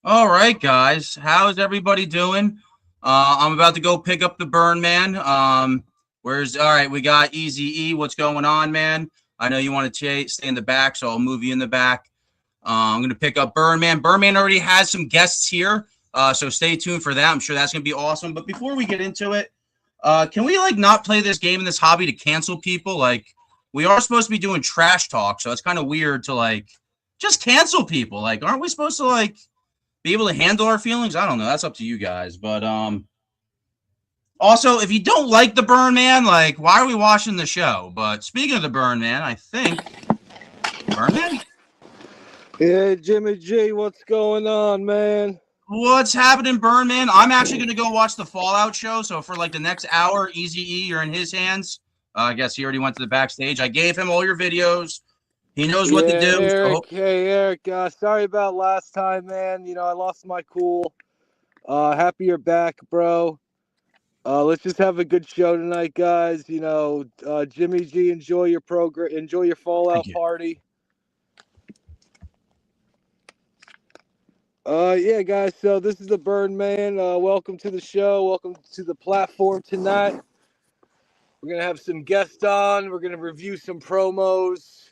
All right, guys. How's everybody doing? I'm about to go pick up the burn man. Where's all right? We got Easy E. What's going on, man? I know you want to stay in the back, so I'll move you in the back. I'm gonna pick up Burn Man. Burn Man already has some guests here, so stay tuned for that. I'm sure that's gonna be awesome. But before we get into it, can we like not play this game in this hobby to cancel people? Like we are supposed to be doing trash talk, so it's kind of weird to like just cancel people. Like, aren't we supposed to like be able to handle our feelings? I don't know. That's up to you guys. But also, if you don't like the Burn Man, like, why are we watching the show? But speaking of the Burn Man, I think Burn Man. Yeah, Jimmy G, what's going on, man? What's happening, Burn Man? I'm actually gonna go watch the Fallout show. So for like the next hour, Easy E, you're in his hands. I guess he already went to the backstage. I gave him all your videos. He knows what to do. Eric, hey, Eric, sorry about last time, man. You know, I lost my cool. Happy you're back, bro. Let's just have a good show tonight, guys. You know, Jimmy G, enjoy your program, enjoy your Fallout party. Yeah, guys, so this is the Burn Man. Welcome to the show. Welcome to the platform tonight. We're going to have some guests on. We're going to review some promos.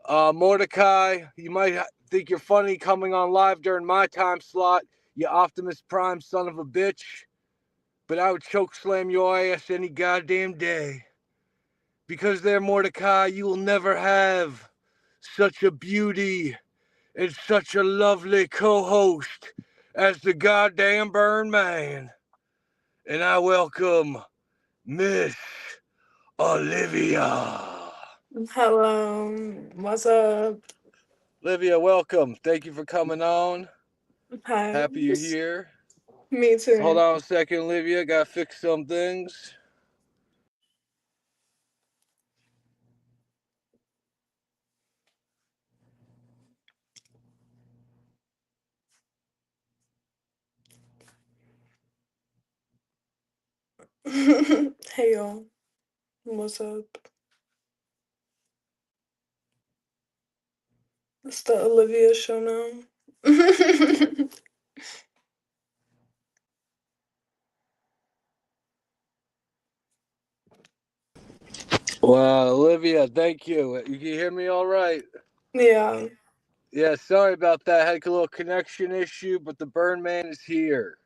Mordecai, you might think you're funny coming on live during my time slot, you Optimus Prime son of a bitch. But I would choke slam your ass any goddamn day. Because there, Mordecai, you will never have such a beauty and such a lovely co-host as the goddamn Burn Man. And I welcome Miss Olivia. Hello, what's up? Olivia, welcome. Thank you for coming on. Hi. Happy you're here. Me too. Hold on a second, Olivia. Gotta fix some things. Hey y'all, what's up? It's the Olivia show now. Wow, Olivia, thank you. You can hear me all right? Yeah. Yeah, sorry about that. I had a little connection issue, but the Burn Man is here.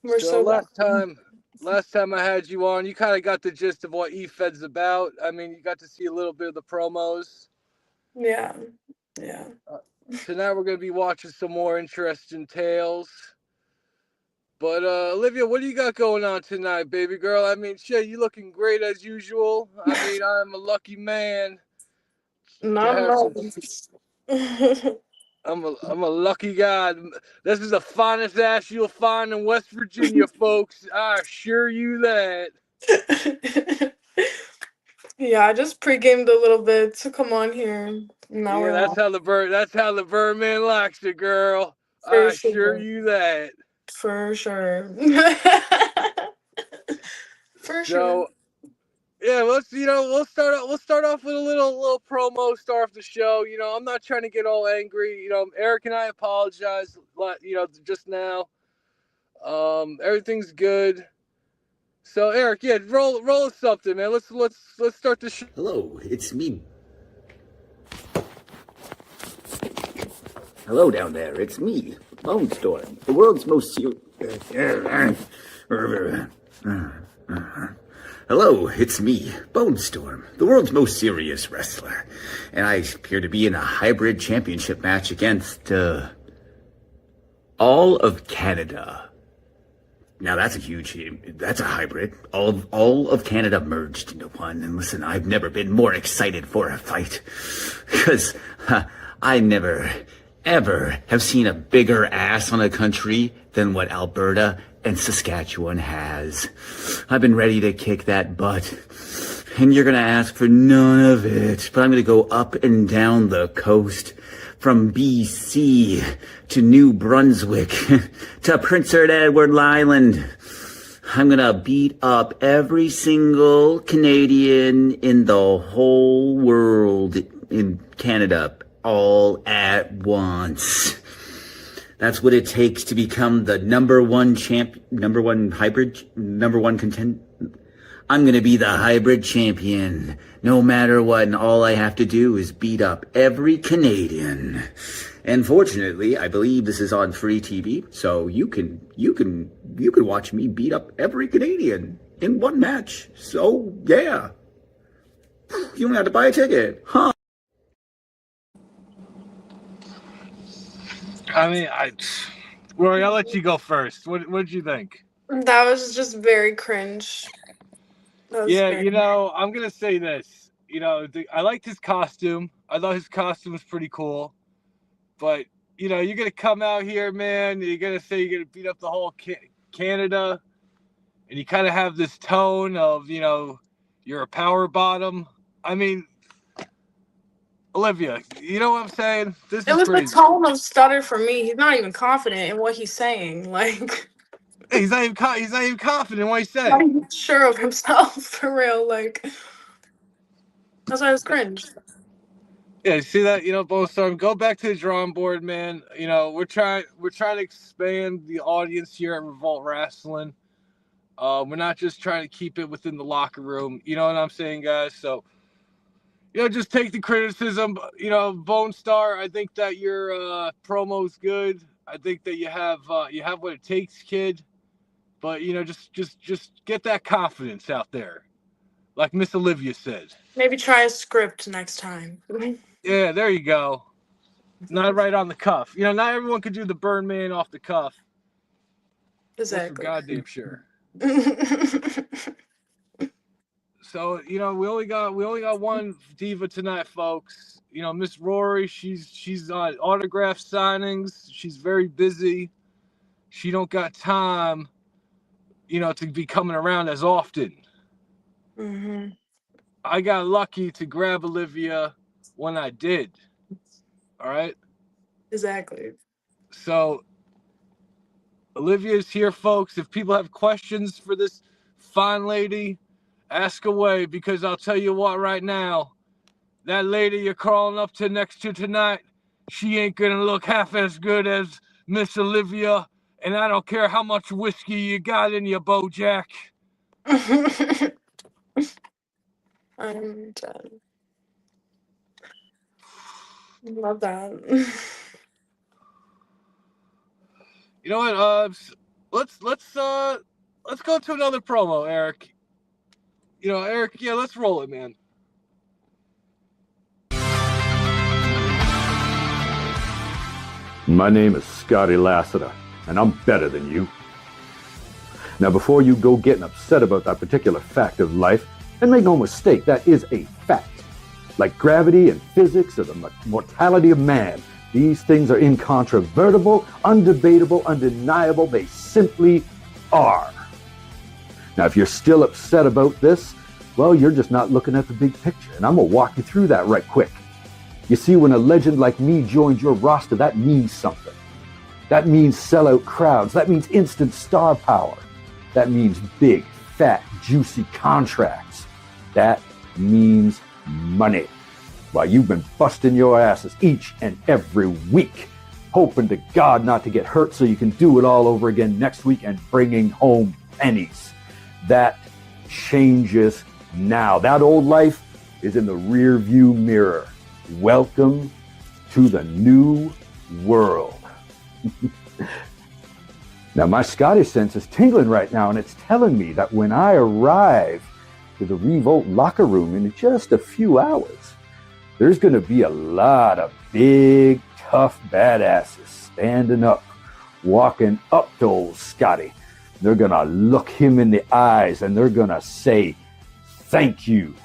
We're so last time I had you on, you kind of got the gist of what EFED's about. I mean, you got to see a little bit of the promos. Yeah. Tonight we're going to be watching some more interesting tales. But Olivia, what do you got going on tonight, baby girl? I mean, shit, you looking great as usual. I mean, I'm a lucky man. Not I'm a lucky guy. This is the finest ass you'll find in West Virginia, folks. I assure you that. Yeah, I just pre-gamed a little bit to come on here. Now yeah, that's how the Burn Man likes it, girl. I assure you that. For sure. For so, sure. Yeah, we'll start off with a little promo, start off the show. You know, I'm not trying to get all angry. You know, Eric and I apologize. You know, just now. Everything's good. So, Eric, yeah, roll something, man. Let's start the show. Hello, it's me. Hello down there, it's me, Bone Storm, the world's most Hello, it's me, Bone Storm, the world's most serious wrestler, and I appear to be in a hybrid championship match against all of Canada. Now that's a hybrid. All of Canada merged into one. And listen, I've never been more excited for a fight. Because I never, ever have seen a bigger ass on a country than what Alberta and Saskatchewan has. I've been ready to kick that butt. And you're going to ask for none of it. But I'm going to go up and down the coast. From BC to New Brunswick to Prince Edward Island. I'm gonna beat up every single Canadian in the whole world in Canada all at once. That's what it takes to become the number one hybrid, number one contend. I'm going to be the hybrid champion, no matter what, and all I have to do is beat up every Canadian. And fortunately, I believe this is on free TV, so you can watch me beat up every Canadian in one match. So yeah, you don't have to buy a ticket, huh? I mean, Rory, I'll let you go first. What did you think? That was just very cringe. That was Yeah, very... I'm gonna say this. I liked his costume. I thought his costume was pretty cool. But you're gonna come out here, man. You're gonna say you're gonna beat up the whole Canada, and you kind of have this tone of you're a power bottom. I mean, Olivia, you know what I'm saying? This It is was pretty. the tone of stutter for me. He's not even confident in what he's saying. Like, He's not even confident in what he's not saying. even sure of himself for real. Like, that's why it was cringe. Yeah, you see that? Bone Storm, go back to the drawing board, man. We're trying to expand the audience here at Revolt Wrestling. We're not just trying to keep it within the locker room. You know what I'm saying, guys? So, just take the criticism. Bone Star, I think that your promo's good. I think that you have what it takes, kid. But just get that confidence out there, like Miss Olivia said. Maybe try a script next time. Yeah, there you go. Not right on the cuff. Not everyone could do the Burn Man off the cuff. Exactly. That's for goddamn sure. So we only got one diva tonight, folks. Miss Rory, she's on autograph signings. She's very busy. She don't got time, to be coming around as often. Mm-hmm. I got lucky to grab Olivia when I did. All right. Exactly. So Olivia's here, folks. If people have questions for this fine lady, ask away, because I'll tell you what right now, that lady you're crawling up to next to tonight, she ain't gonna look half as good as Miss Olivia, and I don't care how much whiskey you got in your Bojack. I'm done. Love that. You know what? Let's go to another promo, Eric. Eric, yeah, let's roll it, man. My name is Scotty Lassiter, and I'm better than you. Now, before you go getting upset about that particular fact of life, and make no mistake, that is a fact. Like gravity and physics or the mortality of man, these things are incontrovertible, undebatable, undeniable. They simply are. Now, if you're still upset about this, well, you're just not looking at the big picture, and I'm going to walk you through that right quick. You see, when a legend like me joins your roster, that means something. That means sellout crowds. That means instant star power. That means big, fat, juicy contracts. That means money. While you've been busting your asses each and every week, hoping to God not to get hurt so you can do it all over again next week and bringing home pennies. That changes now. That old life is in the rear view mirror. Welcome to the new world. Now, my Scottish sense is tingling right now, and it's telling me that when I arrive to the Revolt locker room in just a few hours, there's going to be a lot of big, tough badasses standing up, walking up to old Scotty. They're going to look him in the eyes, and they're going to say, "Thank you.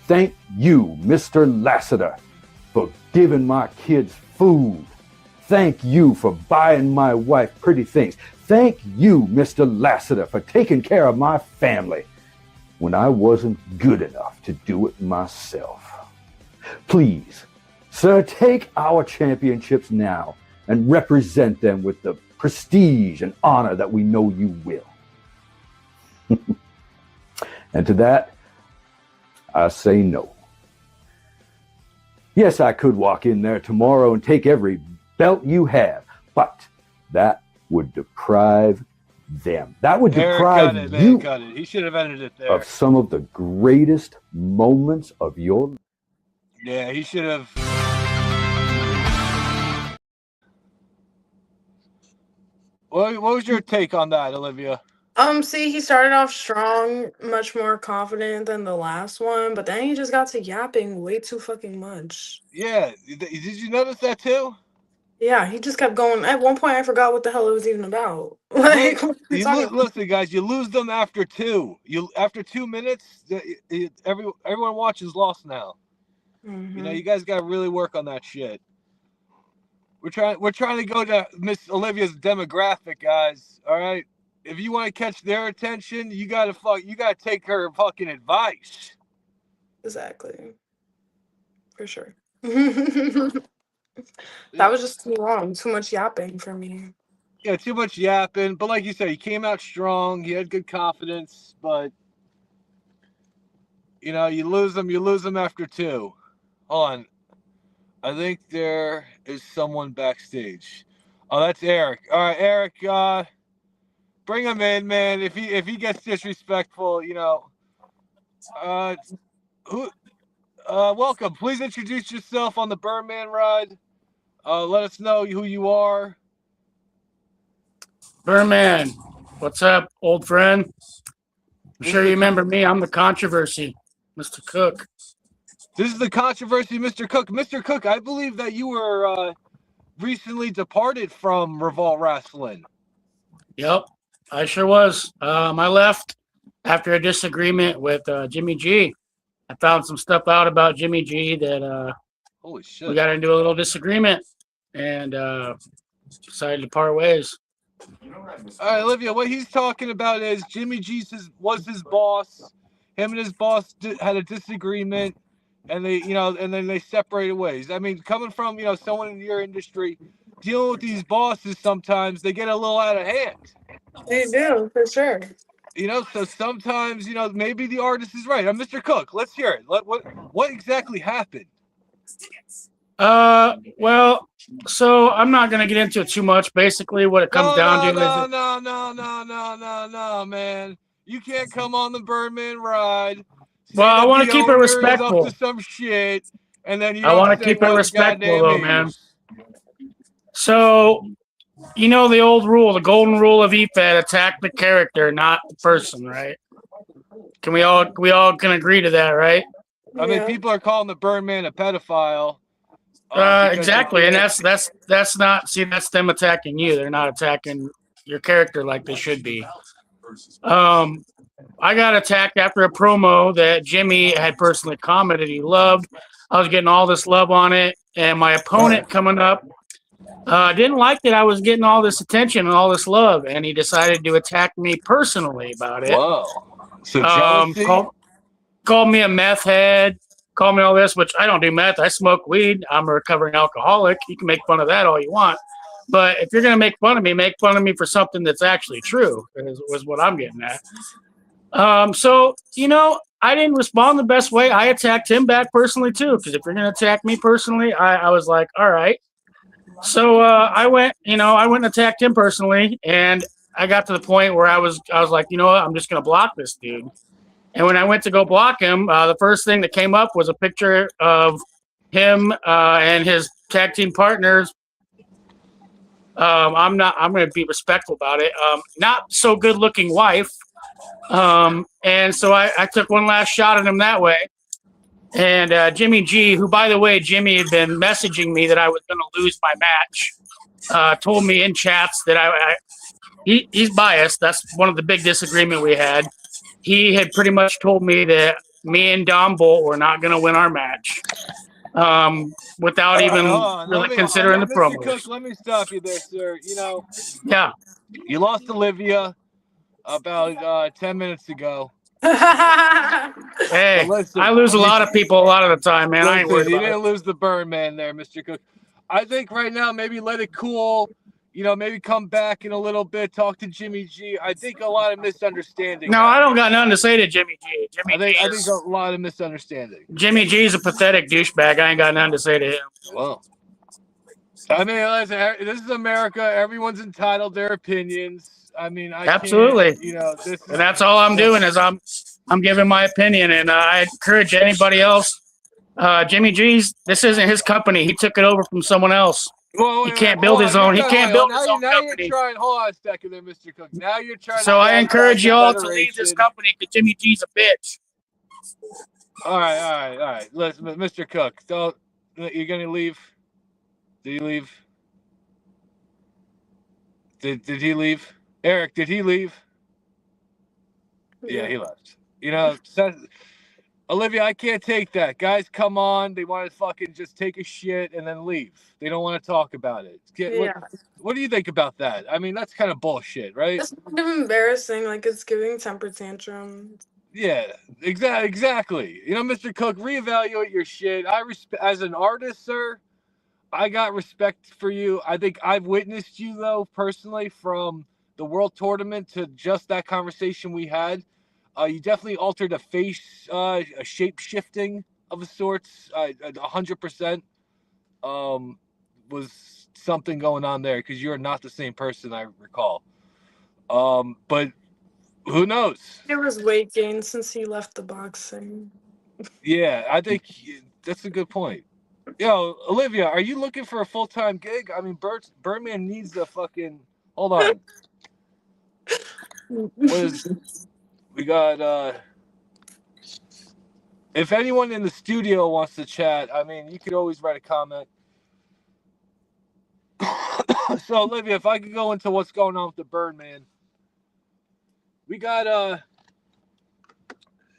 Thank you, Mr. Lassiter, for giving my kids food. Thank you for buying my wife pretty things. Thank you, Mr. Lassiter, for taking care of my family when I wasn't good enough to do it myself. Please, sir, take our championships now and represent them with the prestige and honor that we know you will." And to that, I say no. Yes, I could walk in there tomorrow and take every belt you have, but that would deprive them. That would Eric deprive cut it, man, you cut it. He should have ended it there. of some of the greatest moments of your life. Yeah, he should have. What was your take on that, Olivia? See, he started off strong, much more confident than the last one, but then he just got to yapping way too fucking much. Yeah, did you notice that too? Yeah, he just kept going. At one point, I forgot what the hell it was even about. Like, what are you talking about? Listen, guys, you lose them after 2. After 2 minutes, everyone watches lost now. Mhm. You know, you guys got to really work on that shit. We're trying to go to Miss Olivia's demographic, guys. All right, if you want to catch their attention, you gotta take her fucking advice. Exactly. For sure. That was just too long. Too much yapping for me. Yeah, too much yapping. But like you said, he came out strong. He had good confidence. But you know, you lose them after 2. Hold on. I think there is someone backstage. Oh, that's Eric. All right, Eric. Bring him in, man. If he gets disrespectful, you know. Welcome. Please introduce yourself on the Birdman ride. Let us know who you are. Birdman, what's up, old friend? I'm sure you remember me. I'm the controversy, Mr. Cook. This is the controversy, Mr. Cook. Mr. Cook, I believe that you were recently departed from Revolt Wrestling. Yep, I sure was. I left after a disagreement with Jimmy G. I found some stuff out about Jimmy G that Holy shit. we got into a little disagreement and decided to part ways. All right, Olivia, what he's talking about is Jimmy G was his boss. Him and his boss had a disagreement, and then they separated ways. I mean, coming from, someone in your industry, dealing with these bosses, sometimes they get a little out of hand. They do, for sure. So sometimes, maybe the artist is right. Mr. Cook, let's hear it. What exactly happened? Well, so I'm not going to get into it too much. Basically, what it comes down to is... No, man. You can't come on the Birdman ride. Well, I want to keep it respectful. Up to some shit, and then I want to keep it respectful, though, man. So, you know the old rule, the golden rule of EFED: attack the character, not the person, right? We all can agree to that, right? I mean, people are calling the Birdman a pedophile. Exactly, and that's not. See, that's them attacking you. They're not attacking your character like they should be. I got attacked after a promo that Jimmy had personally commented he loved. I was getting all this love on it, and my opponent coming up didn't like that I was getting all this attention and all this love, and he decided to attack me personally about it. Whoa! So jealousy? Called me a meth head. Call me all this, which I don't do meth. I smoke weed. I'm a recovering alcoholic. You can make fun of that all you want. But if you're going to make fun of me for something that's actually true, was what I'm getting at. So, I didn't respond the best way. I attacked him back personally, too, because if you're going to attack me personally, I was like, all right. So I went and attacked him personally, and I got to the point where I was like, you know what, I'm just going to block this dude. And when I went to go block him, the first thing that came up was a picture of him and his tag team partners. I'm going to be respectful about it. Not so good looking wife. And so I took one last shot at him that way. And Jimmy G, who, by the way, Jimmy had been messaging me that I was going to lose my match, told me in chats that he's biased. That's one of the big disagreement we had. He had pretty much told me that me and Dom Bolt were not going to win our match without even really considering the promos. Cook, let me stop you there, sir. Yeah. You lost Olivia about 10 minutes ago. Hey, listen, I lose a lot of people a lot of the time, man. I ain't worried about it. You didn't lose the burn, man, there, Mr. Cook. I think right now, maybe let it cool. Maybe come back in a little bit, talk to Jimmy G. I think a lot of misunderstanding. No, I don't got nothing to say to Jimmy G. I think a lot of misunderstanding. Jimmy G is a pathetic douchebag. I ain't got nothing to say to him. Well, I mean, listen, this is America. Everyone's entitled their opinions. I mean, I Absolutely. can't, you know, this is, And that's all I'm doing is I'm giving my opinion, and I encourage anybody else. Jimmy G's, this isn't his company. He took it over from someone else. Well, He can't build his own. He can't build his own company. You're trying. Hold on a second, there, Mr. Cook. Now you're trying. So I encourage you all to leave this company because Jimmy G's a bitch. All right. Listen, Mr. Cook, don't. You're gonna leave? Did he leave? Did he leave? Eric, did he leave? Yeah, he left. You know, Olivia, I can't take that. Guys come on, they want to fucking just take a shit and then leave. They don't want to talk about it. What do you think about that? I mean, that's kind of bullshit, right? It's kind of embarrassing. Like, it's giving temper tantrum. Yeah, exactly. You know, Mr. Cook, reevaluate your shit. As an artist, sir, I got respect for you. I think I've witnessed you, though, personally, from the World Tournament to just that conversation we had. You definitely altered a face, a shape shifting of a sorts. 100% was something going on there because you're not the same person I recall. But who knows? There was weight gain since he left the boxing. Yeah, I think that's a good point. Yo, Olivia, are you looking for a full-time gig? I mean, Birdman needs the fucking. Hold on. We got if anyone in the studio wants to chat, I mean, you could always write a comment. So, Olivia, if I could go into what's going on with the Birdman. We got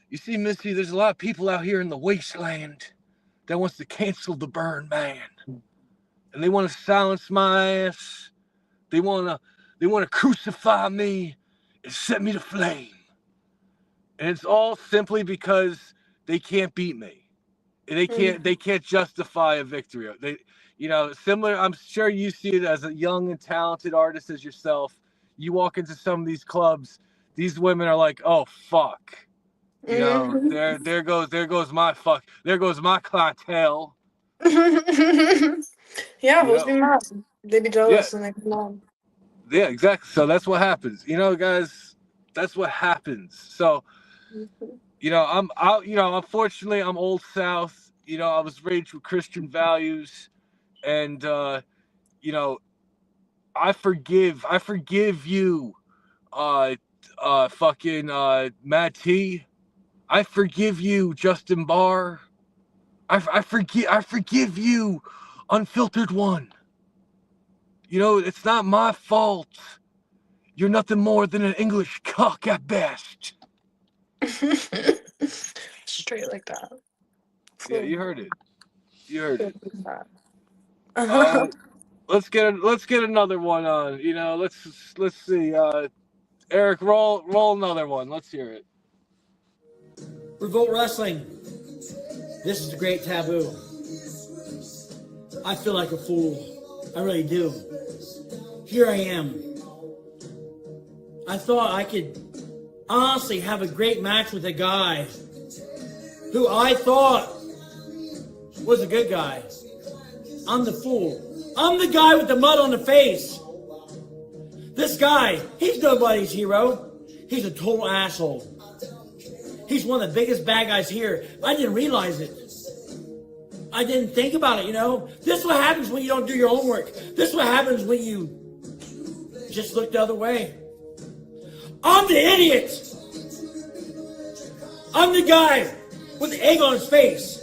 you see, Missy, there's a lot of people out here in the wasteland that wants to cancel the Birdman. And they want to silence my ass. They want to crucify me and set me to flame. And it's all simply because they can't beat me. They can't justify a victory. Similar, I'm sure you see it as a young and talented artist as yourself. You walk into some of these clubs, these women are like, "Oh fuck." You know, there goes my clientele. Yeah, those be mad. They be jealous and they come on. Yeah, exactly. So that's what happens. You know, guys, that's what happens. So, you know, unfortunately I'm old South. You know, I was raised with Christian values, and you know, I forgive you, fucking Matt T. I forgive you, Justin Barr. I forgive you, Unfiltered One. You know, it's not my fault. You're nothing more than an English cock at best. Straight like that. Yeah, you heard it. Let's get another one on. You know, let's see. Eric, roll another one. Let's hear it. Revolt Wrestling. This is the great taboo. I feel like a fool. I really do. Here I am. I thought I could honestly have a great match with a guy who I thought was a good guy. I'm the fool. I'm the guy with the mud on the face. This guy, he's nobody's hero. He's a total asshole. He's one of the biggest bad guys here. I didn't realize it. I didn't think about it, you know. This is what happens when you don't do your homework. This is what happens when you just look the other way. I'm the idiot. I'm the guy with the egg on his face.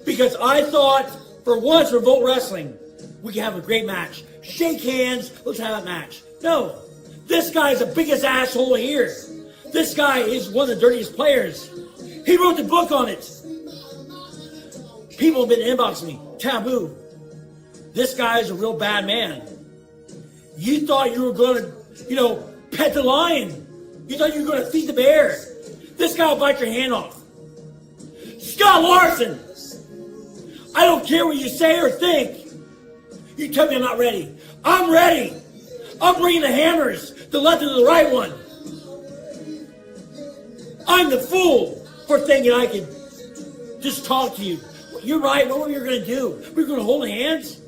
Because I thought, for once, Revolt Wrestling, we could have a great match. Shake hands, let's have a match. No, this guy's the biggest asshole here. This guy is one of the dirtiest players. He wrote the book on it. People have been inboxing me. Taboo. This guy is a real bad man. You thought you were going to, pet the lion. You thought you were going to feed the bear. This guy will bite your hand off. Scott Larson. I don't care what you say or think. You tell me I'm not ready. I'm ready. I'm bringing the hammers, the left and the right one. I'm the fool for thinking I could just talk to you. You're right. What were we going to do? We were going to hold hands?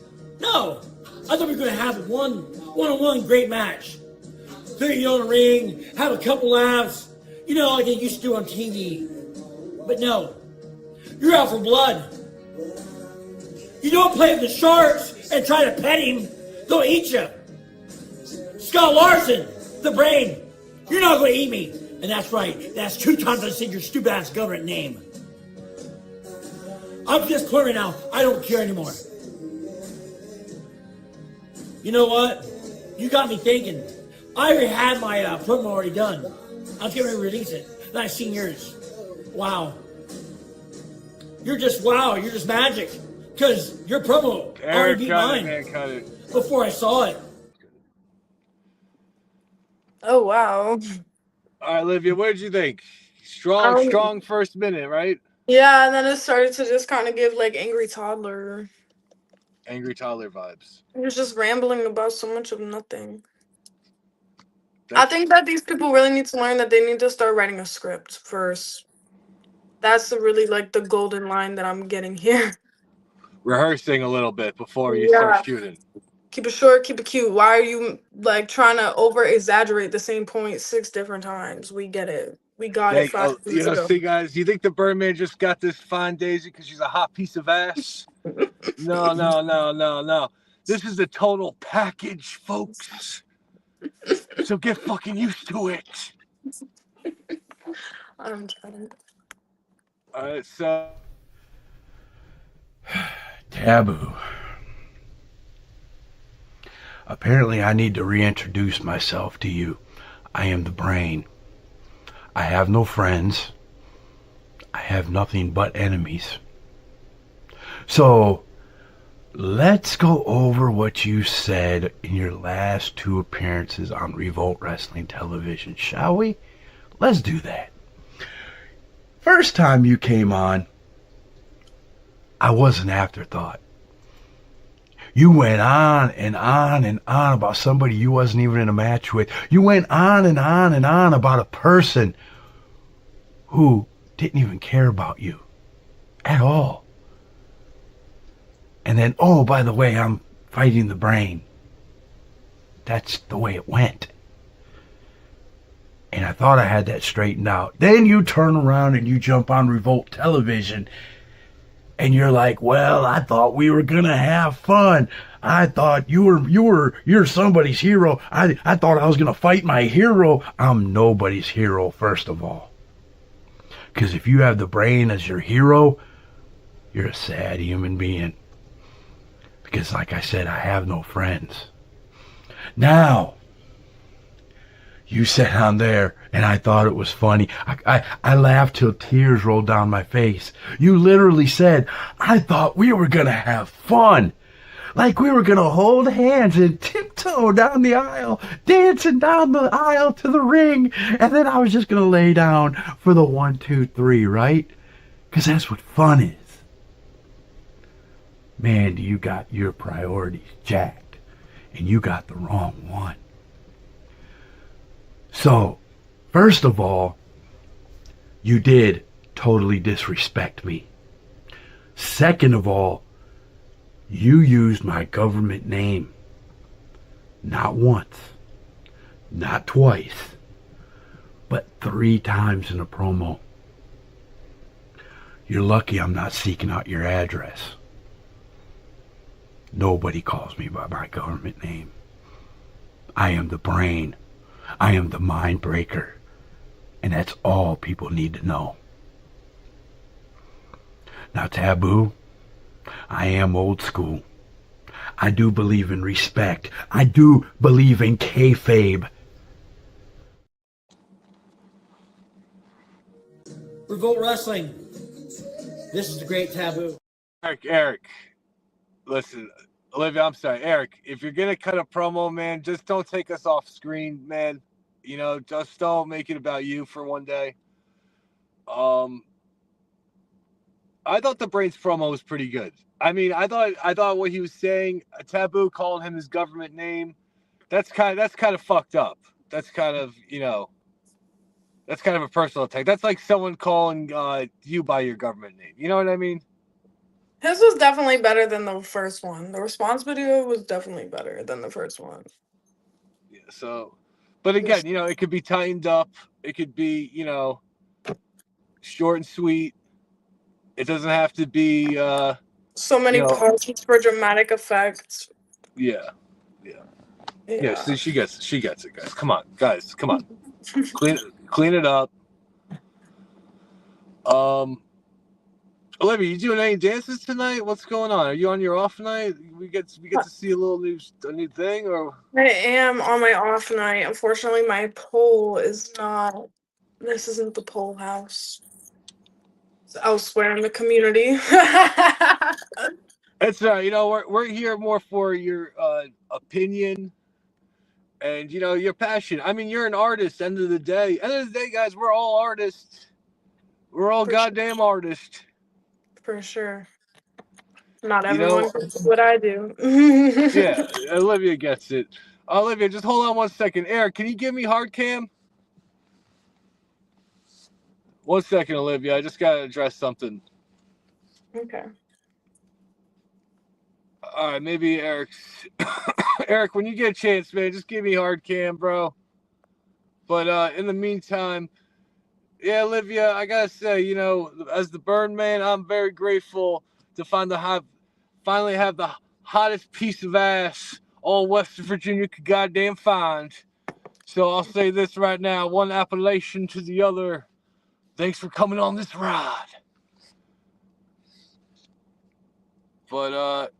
No, I thought we were going to have a one-on-one great match. Throw you on the ring, have a couple laughs, you know, like they used to do on TV. But no, you're out for blood. You don't play with the Sharks and try to pet him, they'll eat you. Scott Larson, the brain, you're not going to eat me. And that's right, that's 2 times I said your stupid ass government name. I'm just clear now, I don't care anymore. You know what? You got me thinking. I already had my promo already done. I was getting ready to release it. Then I seen yours. Wow. You're just magic. Because your promo already beat mine before I saw it. Oh wow. All right, Olivia, what did you think? Strong first minute, right? Yeah, and then it started to just kind of give like angry toddler. Angry toddler vibes. He was just rambling about so much of nothing. I think that these people really need to learn that they need to start writing a script first. That's really like the golden line that I'm getting here. Rehearsing a little bit before you start shooting. Keep it short, keep it cute. Why are you like trying to over exaggerate the same point 6 different times? We get it. We got it 5 years ago. See, guys, you think the Birdman just got this fine Daisy because she's a hot piece of ass? No. This is a total package, folks. So get fucking used to it. I'm trying. All right, so Taboo. Apparently, I need to reintroduce myself to you. I am the brain. I have no friends. I have nothing but enemies. So, let's go over what you said in your last 2 appearances on Revolt Wrestling Television, shall we? Let's do that. First time you came on, I was an afterthought. You went on and on and on about somebody you wasn't even in a match with. You went on and on and on about a person who didn't even care about you at all. And then, oh, by the way, I'm fighting the brain. That's the way it went. And I thought I had that straightened out. Then you turn around and you jump on Revolt Television and you're like, well, I thought we were going to have fun. I thought you're somebody's hero. I thought I was going to fight my hero. I'm nobody's hero, first of all. Because if you have the brain as your hero, you're a sad human being. Because like I said, I have no friends. Now, you sat on there and I thought it was funny. I laughed till tears rolled down my face. You literally said, I thought we were going to have fun. Like we were going to hold hands and tiptoe down the aisle, dancing down the aisle to the ring. And then I was just going to lay down for the 1, 2, 3, right? Because that's what fun is. Man, you got your priorities jacked. And you got the wrong one. So, first of all, you did totally disrespect me. Second of all, you used my government name. Not once, not twice, but 3 times in a promo. You're lucky I'm not seeking out your address. Nobody calls me by my government name. I am the brain. I am the mind breaker. And that's all people need to know. Now, Taboo, I am old school. I do believe in respect. I do believe in kayfabe. Revolt Wrestling. This is the great Taboo. Eric, listen, Olivia, I'm sorry. Eric, if you're going to cut a promo, man, just don't take us off screen, man. You know, just don't make it about you for one day. I thought the Brains promo was pretty good. I mean, I thought what he was saying, Taboo calling him his government name, that's kind of fucked up. That's kind of, you know, that's kind of a personal attack. That's like someone calling you by your government name. You know what I mean? His was definitely better than the first one. The response video was definitely better than the first one. Yeah, so, but again, you know, it could be tightened up. It could be, you know, short and sweet. It doesn't have to be. So many pauses for dramatic effects. Yeah. So she gets it, guys. Come on, guys. Come on. clean it up. Olivia, you doing any dances tonight? What's going on? Are you on your off night? We get to see a new thing, or I am on my off night. Unfortunately, my pole is not. This isn't the pole house. It's elsewhere in the community. it's you know, we're here more for your opinion and you know your passion. I mean, you're an artist. End of the day, guys, we're all artists. We're all goddamn artists. For sure. Not You everyone know, gets what I do. yeah, Olivia gets it. Olivia, just hold on 1 second. Eric, can you give me hard cam? 1 second, Olivia. I just gotta address something. Okay. All right, maybe Eric's. Eric, when you get a chance, man, just give me hard cam, bro. But in the meantime, yeah, Olivia, I gotta say, you know, as the Burn Man, I'm very grateful to finally have the hottest piece of ass all West Virginia could goddamn find. So I'll say this right now, one appellation to the other. Thanks for coming on this ride. But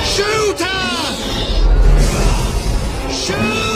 Shooter! Shooter!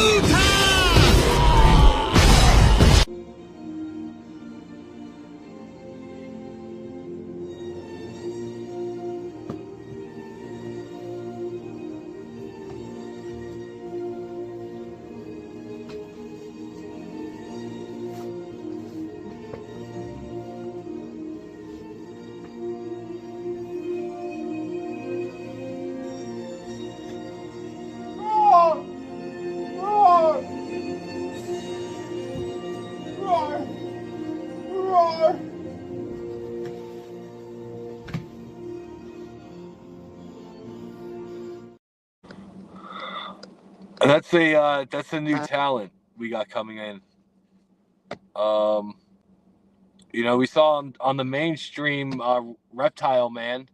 that's a new talent we got coming in. You know, we saw on the mainstream Reptile Man.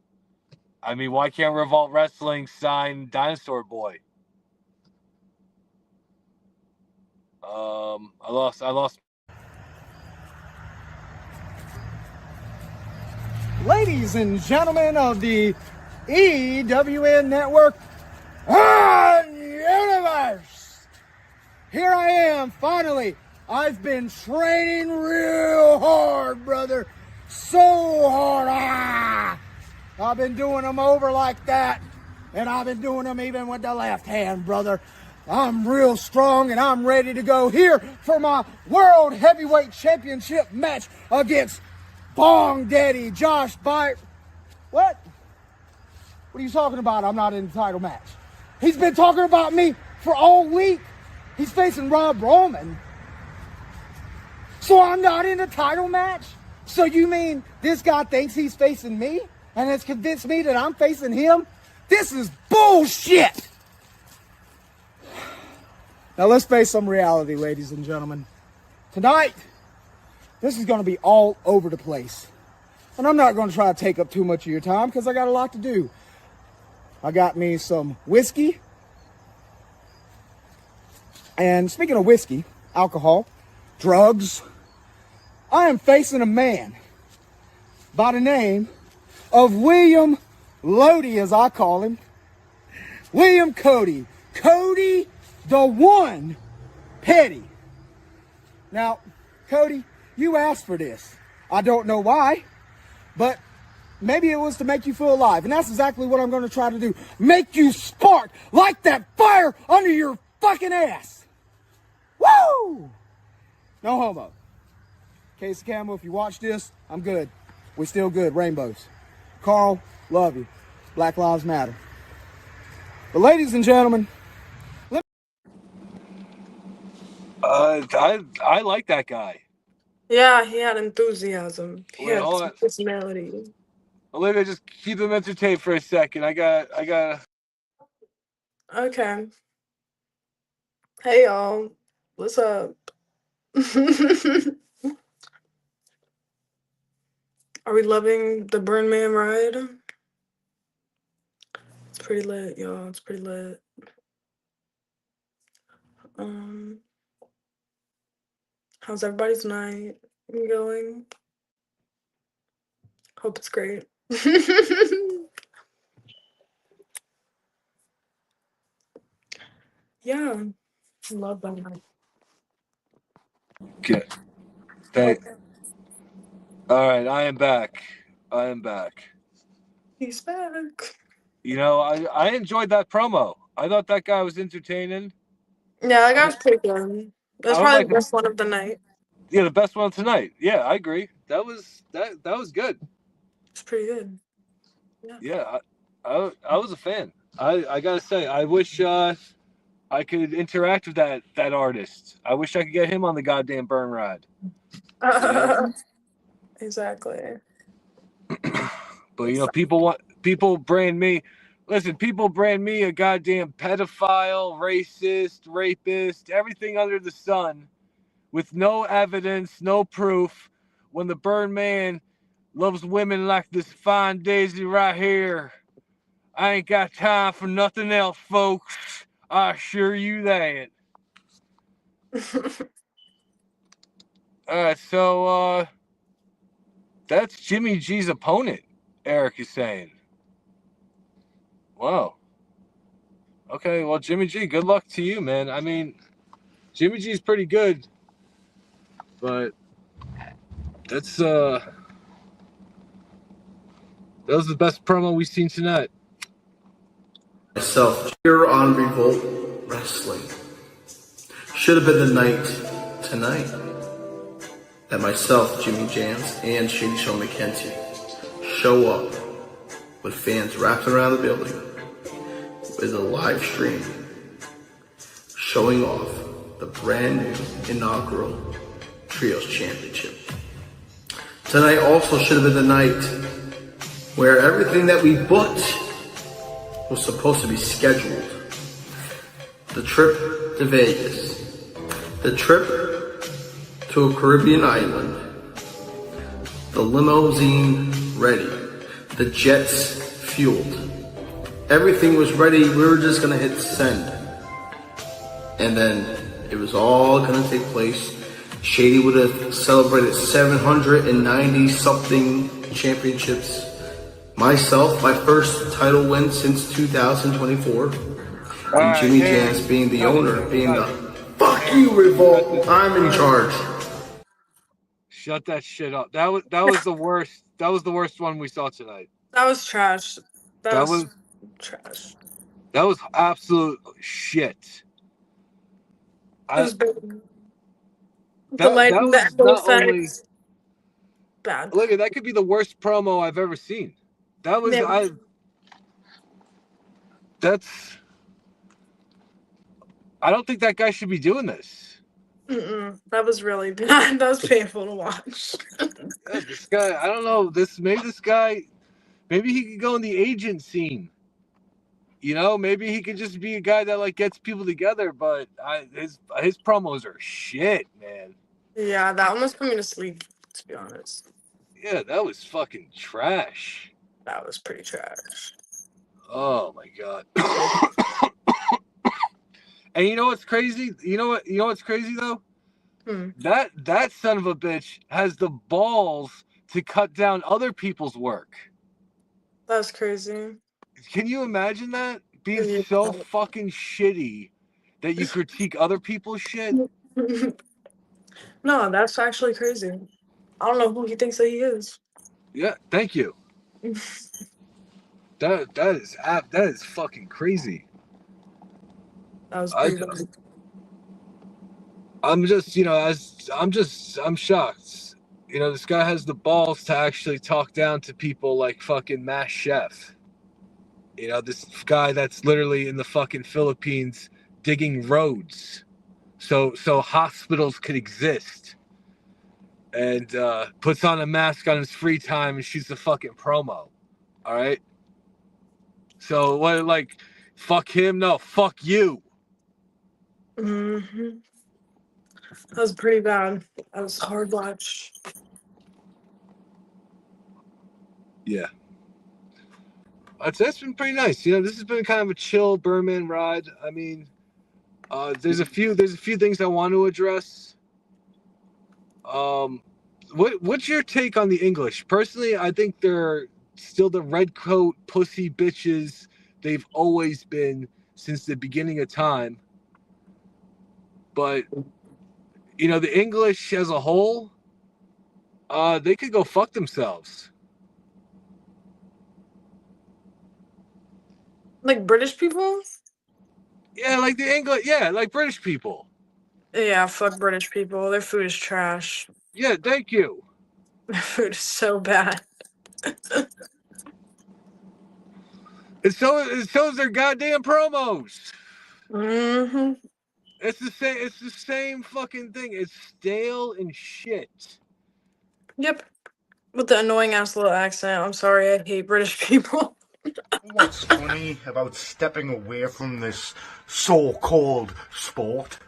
I mean, why can't Revolt Wrestling sign Dinosaur Boy? I lost. Ladies and gentlemen of the EWN Network and Universe, here I am, finally. I've been training real hard, brother. So hard. I've been doing them over like that, and I've been doing them even with the left hand, brother. I'm real strong, and I'm ready to go here for my World Heavyweight Championship match against Bong Daddy Josh Bite. What? What are you talking about? I'm not in the title match. He's been talking about me for all week. He's facing Rob Roman. So I'm not in the title match? So you mean this guy thinks he's facing me and has convinced me that I'm facing him? This is bullshit! Now let's face some reality, ladies and gentlemen. Tonight, this is going to be all over the place. And I'm not going to try to take up too much of your time because I got a lot to do. I got me some whiskey. And speaking of whiskey, alcohol, drugs, I am facing a man by the name of William Lodi, as I call him. William Cody. Cody the One Petty. Now, Cody, you asked for this. I don't know why, but maybe it was to make you feel alive. And that's exactly what I'm going to try to do. Make you spark like that fire under your fucking ass. Woo! No homo. Casey Campbell, if you watch this, I'm good. We're still good. Rainbows. Carl, love you. Black Lives Matter. But ladies and gentlemen, I like that guy. Yeah, he had enthusiasm. He Wait, had hold on. personality. Olivia, just keep them entertained for a second. I got. Okay. Hey y'all. What's up? Are we loving the Burn Man ride? It's pretty lit, y'all. It's pretty lit. How's everybody's night going? Hope it's great. Yeah. Love that night. Okay. Hey. All right, I am back. He's back. You know, I enjoyed that promo. I thought that guy was entertaining. Yeah, that guy was pretty good. That's I would probably like the best one of the night. Yeah, the best one tonight. Yeah, I agree. That was good. It's pretty good. Yeah, I was a fan. I gotta say, I wish I could interact with that artist. I wish I could get him on the goddamn burn ride. You know? Exactly. But you know, people brand me. Listen, people brand me a goddamn pedophile, racist, rapist, everything under the sun, with no evidence, no proof. When the Burn Man loves women like this fine Daisy right here. I ain't got time for nothing else, folks. I assure you that. Alright, so that's Jimmy G's opponent, Eric is saying. Wow. Okay, well, Jimmy G, good luck to you, man. I mean, Jimmy G's pretty good, but that was the best promo we've seen tonight. Myself here on Revolt Wrestling. Should have been the night tonight that myself, Jimmy Jams, and Shady Shaw McKenzie show up with fans wrapped around the building with a live stream showing off the brand new inaugural Trios Championship. Tonight also should have been the night where everything that we booked was supposed to be scheduled. The trip to Vegas, the trip to a Caribbean island, the limousine ready, the jets fueled. Everything was ready, we were just gonna hit send. And then it was all gonna take place. Shady would have celebrated 790 something championships. Myself, my first title win since 2024. And Jimmy Jams being the owner, being the fuck you, Revolt, I'm in charge. Shut that shit up. That was the worst. That was the worst one we saw tonight. That was trash. That was trash. That was absolute shit. It was bad. The That lighting, was the not only effects. Bad. look, that could be the worst promo I've ever seen. That was Yeah. I don't think that guy should be doing this. That was really bad. That was painful to watch. Yeah, this guy, I don't know. Maybe he could go in the agent scene. You know, maybe he could just be a guy that like gets people together. But his promos are shit, man. Yeah, that almost put me to sleep, to be honest. Yeah, that was fucking trash. That was pretty trash. Oh my god. And you know what's crazy? You know what's crazy though? That son of a bitch has the balls to cut down other people's work. That's crazy. Can you imagine that? Being so fucking shitty that you critique other people's shit? No, that's actually crazy. I don't know who he thinks that he is. Yeah, thank you. That is fucking crazy. That was pretty bad. I'm just, I'm shocked. You know, this guy has the balls to actually talk down to people like fucking Mass Chef. You know, this guy that's literally in the fucking Philippines digging roads so hospitals could exist. and puts on a mask on his free time and shoots a fucking promo. All right. So what? Like, fuck him? No, fuck you. Mm-hmm. That was pretty bad. That was a hard watch. Yeah. That's been pretty nice. You know, this has been kind of a chill Birdman ride. I mean, there's a few things I want to address. What's your take on the English? Personally, I think they're still the red coat pussy bitches they've always been since the beginning of time. But you know, the English as a whole, they could go fuck themselves. Like British people? Yeah, like the English. Yeah, like British people. Yeah, fuck British people. Their food is trash. Yeah, thank you. Their food is so bad. And so is their goddamn promos. Mm-hmm. It's the same fucking thing. It's stale and shit. Yep. With the annoying ass little accent. I'm sorry, I hate British people. What's funny about stepping away from this so-called sport?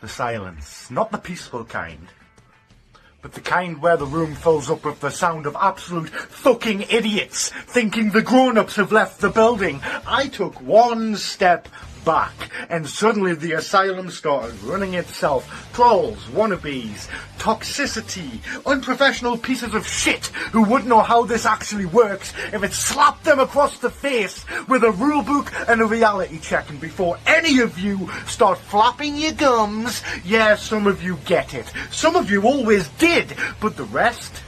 The silence. Not the peaceful kind, but the kind where the room fills up with the sound of absolute fucking idiots thinking the grown-ups have left the building. I took one step back, and suddenly the asylum started running itself. Trolls, wannabes, toxicity, unprofessional pieces of shit who wouldn't know how this actually works if it slapped them across the face with a rulebook and a reality check. And before any of you start flapping your gums, yeah, some of you get it. Some of you always did, but the rest,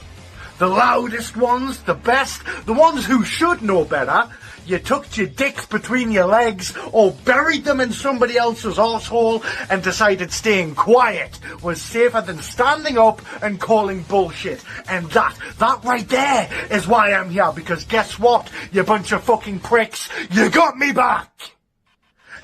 the loudest ones, the best, the ones who should know better, you tucked your dicks between your legs or buried them in somebody else's arsehole and decided staying quiet was safer than standing up and calling bullshit. And that right there is why I'm here, because guess what, you bunch of fucking pricks, you got me back!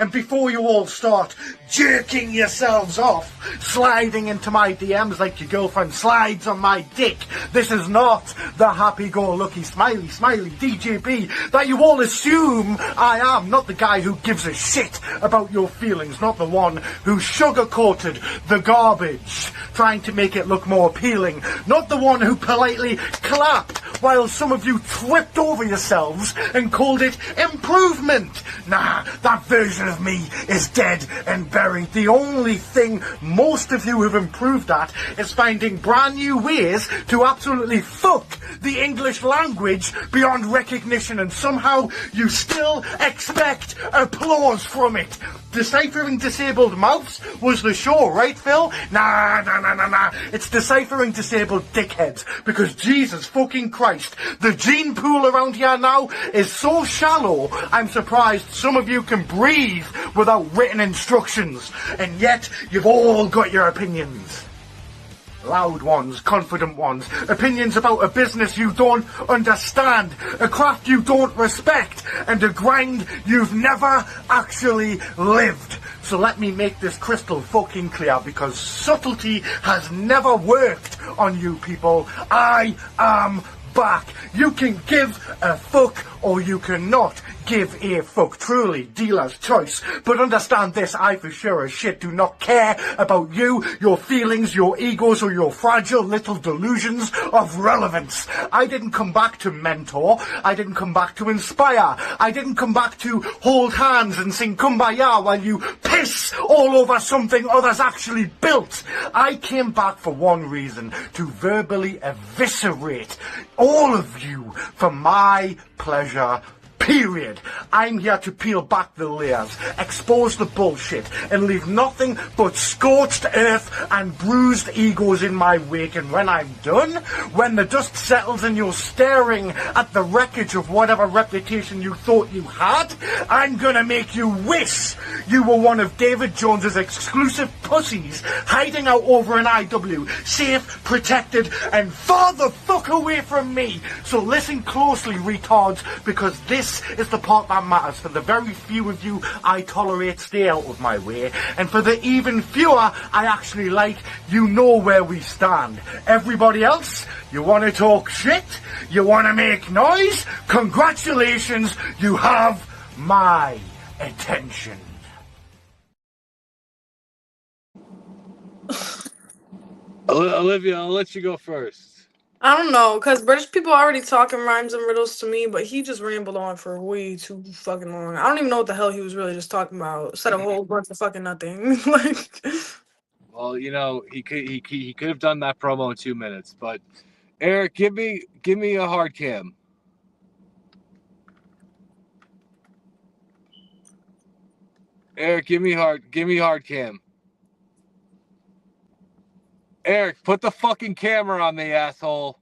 And before you all start jerking yourselves off, sliding into my DMs like your girlfriend slides on my dick, this is not the happy-go-lucky, smiley DJB that you all assume I am. Not the guy who gives a shit about your feelings, not the one who sugar-coated the garbage, trying to make it look more appealing, not the one who politely clapped while some of you tripped over yourselves and called it improvement. Nah, that version of me is dead and buried. The only thing most of you have improved at is finding brand new ways to absolutely fuck the English language beyond recognition, and somehow you still expect applause from it. Deciphering disabled mouths was the show, right, Phil? Nah. It's deciphering disabled dickheads, because Jesus fucking Christ, the gene pool around here now is so shallow, I'm surprised some of you can breathe without written instructions. And yet, you've all got your opinions. Loud ones, confident ones, opinions about a business you don't understand, a craft you don't respect, and a grind you've never actually lived. So let me make this crystal fucking clear, because subtlety has never worked on you people. I am back. You can give a fuck or you cannot give a fuck. Truly, dealer's choice. But understand this, I for sure as shit do not care about you, your feelings, your egos, or your fragile little delusions of relevance. I didn't come back to mentor. I didn't come back to inspire. I didn't come back to hold hands and sing Kumbaya while you piss all over something others actually built. I came back for one reason, to verbally eviscerate all of you for my pleasure. Period. I'm here to peel back the layers, expose the bullshit, and leave nothing but scorched earth and bruised egos in my wake. And when I'm done, when the dust settles and you're staring at the wreckage of whatever reputation you thought you had, I'm gonna make you wish you were one of David Jones's exclusive pussies hiding out over an IW, safe, protected, and far the fuck away from me. So listen closely, retards, because this This is the part that matters. For the very few of you I tolerate, stay out of my way. And for the even fewer I actually like, you know where we stand. Everybody else, you want to talk shit? You want to make noise? Congratulations, you have my attention. Olivia, I'll let you go first. I don't know, because British people are already talking rhymes and riddles to me, but he just rambled on for way too fucking long. I don't even know what the hell he was really just talking about. Said a whole bunch of fucking nothing. Like, Well, you know, he could have done that promo in 2 minutes, but Eric, give me a hard cam. Eric, give me hard cam. Eric, put the fucking camera on me, asshole.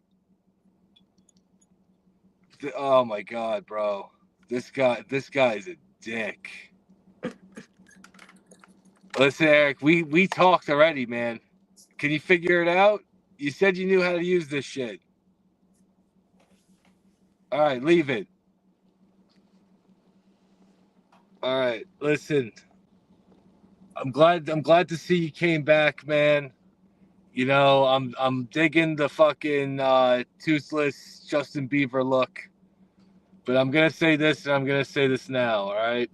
Oh my god, bro. This guy's a dick. Listen, Eric, we talked already, man. Can you figure it out? You said you knew how to use this shit. All right, leave it. All right, listen. I'm glad to see you came back, man. You know, I'm digging the fucking toothless Justin Bieber look. But I'm gonna say this, and I'm gonna say this now, all right?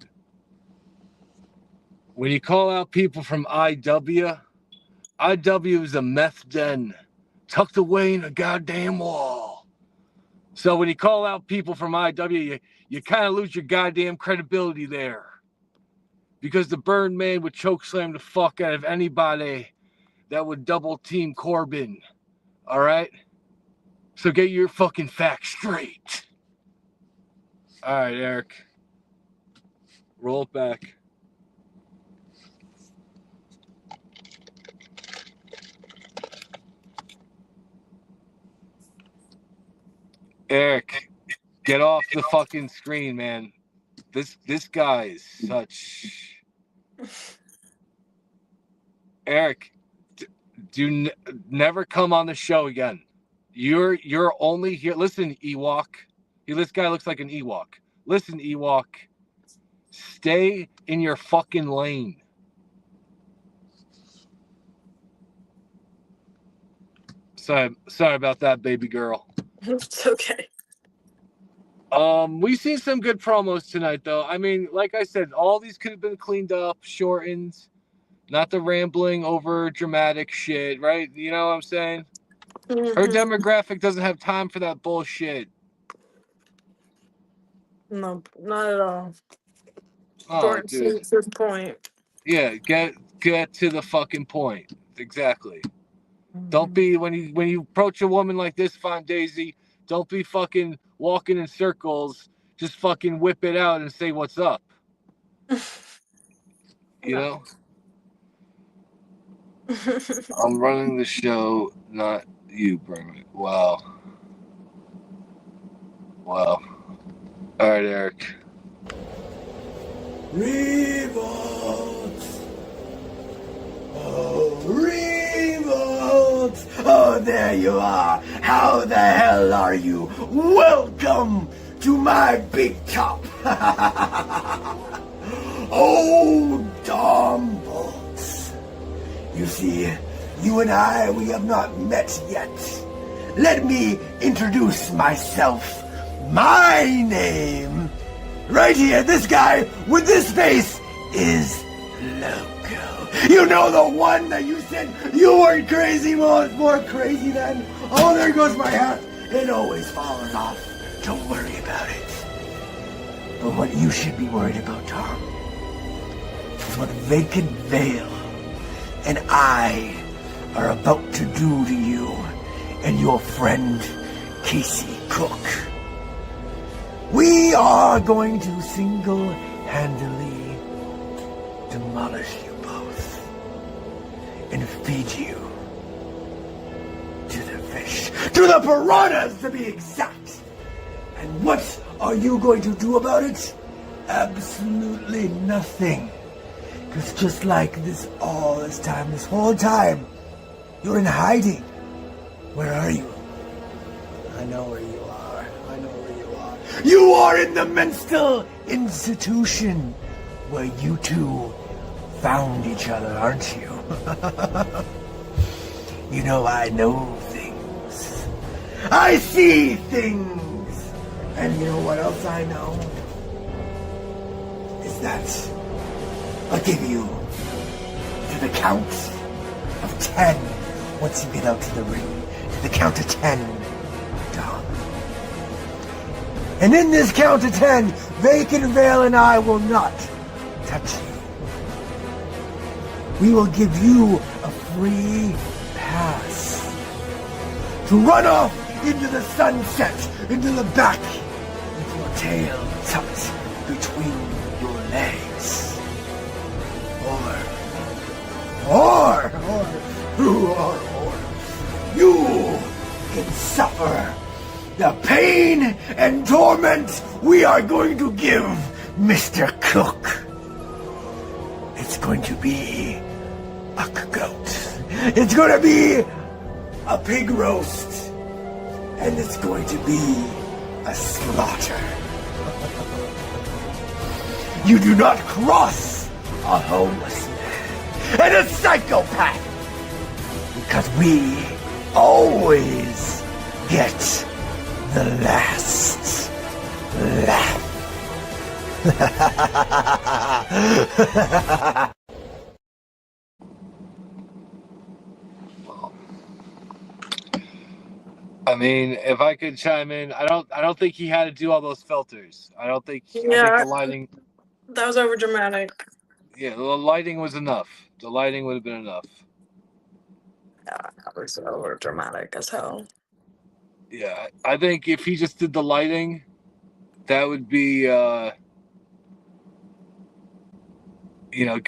When you call out people from IW is a meth den tucked away in a goddamn wall. So when you call out people from IW, you kind of lose your goddamn credibility there. Because the Burn Man would chokeslam the fuck out of anybody that would double team Corbin. All right? So get your fucking facts straight. All right, Eric. Roll it back. Eric, get off the fucking screen, man. This guy is such... Eric, never come on the show again. You're only here. Listen, Ewok. This guy looks like an Ewok. Listen, Ewok. Stay in your fucking lane. Sorry about that, baby girl. it's okay. We've seen some good promos tonight, though. I mean, like I said, all these could have been cleaned up, shortened. Not the rambling over dramatic shit, right? You know what I'm saying? Mm-hmm. Her demographic doesn't have time for that bullshit. No, not at all. Oh, Short dude. to this point. Yeah, get to the fucking point. Exactly. Mm-hmm. Don't be when you approach a woman like this, Fine Daisy. Don't be fucking walking in circles. Just fucking whip it out and say what's up. You know. I'm running the show, not you, Berman. Wow. All right, Eric. Revolt! Oh, Revolt! Oh, there you are! How the hell are you? Welcome to my big top! Oh, Dom Bolts! You see, you and I, we have not met yet. Let me introduce myself. My name, right here, this guy with this face, is Loco. You know, the one that you said you weren't crazy, well, it's more crazy than... Oh, there goes my hat. It always falls off. Don't worry about it. But what you should be worried about, Tom, is what Vacant Veil and I are about to do to you and your friend Casey Cook. We are going to single-handedly demolish you both and feed you to the fish, to the piranhas to be exact. And what are you going to do about it? Absolutely nothing. Because just like this whole time, you're in hiding. Where are you? I know where you are. You are in the mental institution where you two found each other, aren't you? You know, I know things. I see things. And you know what else I know? Is that I'll give you to the count of 10 once you get out to the ring. To the count of 10, Dom. And in this count of 10, Bacon Vale and I will not touch you. We will give you a free pass to run off into the sunset, into the back, with your tail tucked between your legs. Or, you can suffer the pain and torment we are going to give Mr. Cook. It's going to be a goat. It's going to be a pig roast. And it's going to be a slaughter. You do not cross a homeless man and a psychopath. Because we always get the last laugh. I mean, if I could chime in, I don't think he had to do all those filters. I think Yeah, the lighting, that was over dramatic. yeah, the lighting was enough. The lighting would have been enough. Yeah, that was over dramatic as hell. Yeah, I think if he just did the lighting, that would be good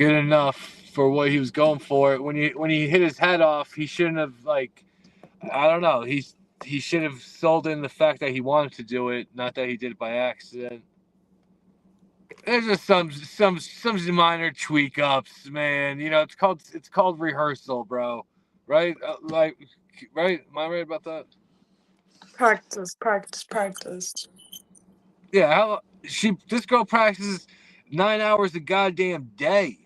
enough for what he was going for. When he hit his head off, he shouldn't have, like, I don't know. He should have sold in the fact that he wanted to do it, not that he did it by accident. There's just some minor tweak ups, man. It's called rehearsal, bro. Right? Right? Am I right about that? Practice. Yeah. This girl practices 9 hours a goddamn day.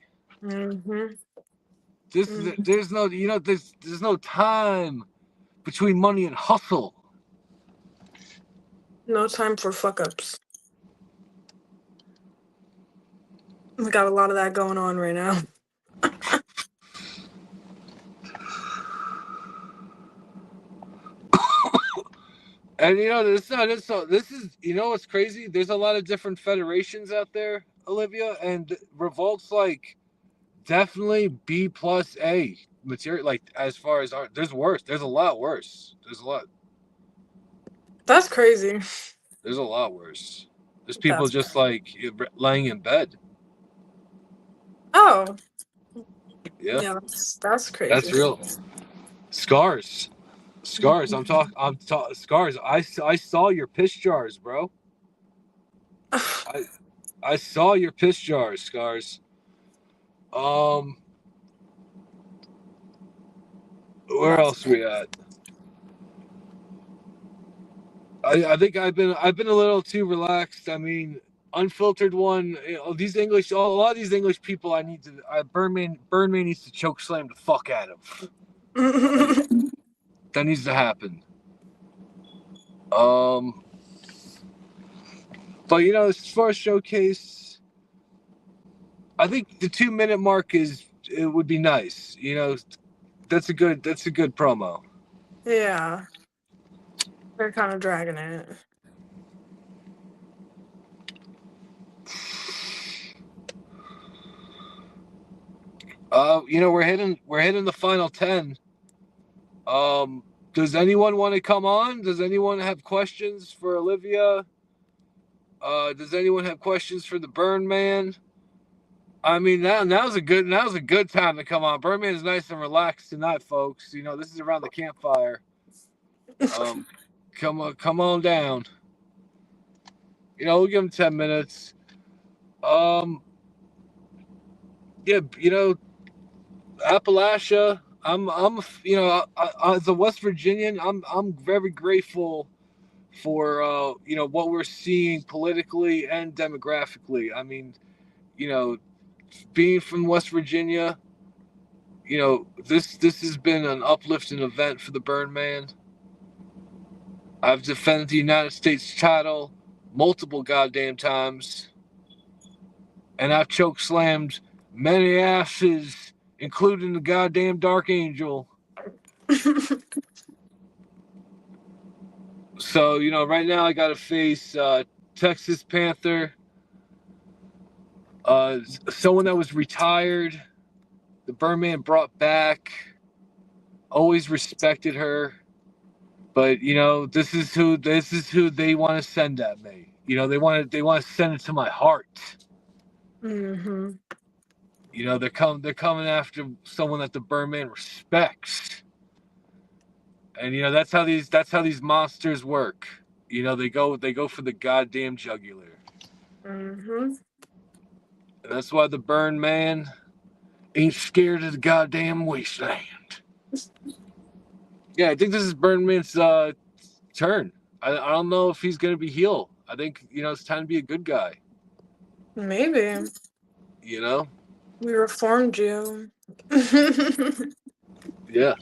Mm-hmm. There's no there's no time between money and hustle. No time for fuck ups. We got a lot of that going on right now. And this is what's crazy? There's a lot of different federations out there, Olivia, and Revolt's like definitely B plus A material. Like, as far as art, there's worse. There's a lot worse. That's crazy. There's a lot worse. There's people just like laying in bed. Oh. Yeah, that's crazy. That's real. Scars. I'm talking. Scars. I saw your piss jars, bro. I saw your piss jars, Scars. Where else we at? I think I've been a little too relaxed. I mean, unfiltered one. A lot of these English people, Birdman needs to choke slam the fuck out of. That needs to happen. But as far as showcase, I think the 2-minute mark it would be nice. That's a good promo. Yeah. They're kind of dragging it. We're hitting the final 10. Does anyone want to come on? Does anyone have questions for Olivia? Does anyone have questions for the Burn Man? I mean, now's a good time to come on. Burn Man is nice and relaxed tonight, folks. This is around the campfire. Come on down. We'll give him 10 minutes. Yeah, Appalachia. I'm as a West Virginian, I'm very grateful for what we're seeing politically and demographically. I mean, being from West Virginia, this has been an uplifting event for the Burn Man. I've defended the United States title multiple goddamn times, and I've choke slammed many asses, including the goddamn Dark Angel. So, right now I got to face Texas Panther, someone that was retired, the Burn Man brought back, always respected her. But this is who they want to send at me. They want to send it to my heart. Mm-hmm. They're coming after someone that the Burn Man respects. And that's how these monsters work. They go for the goddamn jugular. Mm-hmm. And that's why the Burn Man ain't scared of the goddamn wasteland. Yeah, I think this is Burn Man's turn. I don't know if he's gonna be heel. I think it's time to be a good guy. Maybe. We reformed you. Yeah.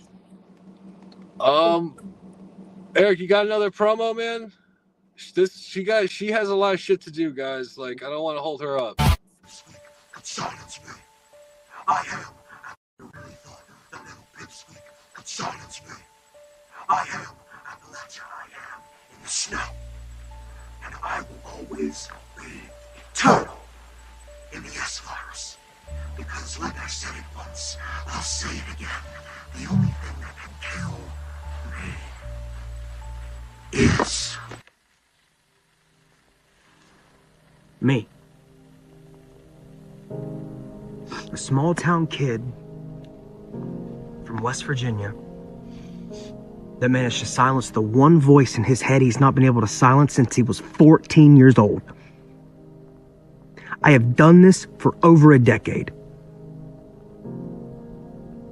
Eric, you got another promo, man? She has a lot of shit to do, guys. Like, I don't want to hold her up. Silence me. I am. You really thought the little pipsqueak could silence me. I am the legend I am in the snow. And I will always be eternal in the S-Virus. Because like I said it once, I'll say it again. The only thing that can kill me is me. A small town kid from West Virginia that managed to silence the one voice in his head he's not been able to silence since he was 14 years old. I have done this for over a decade.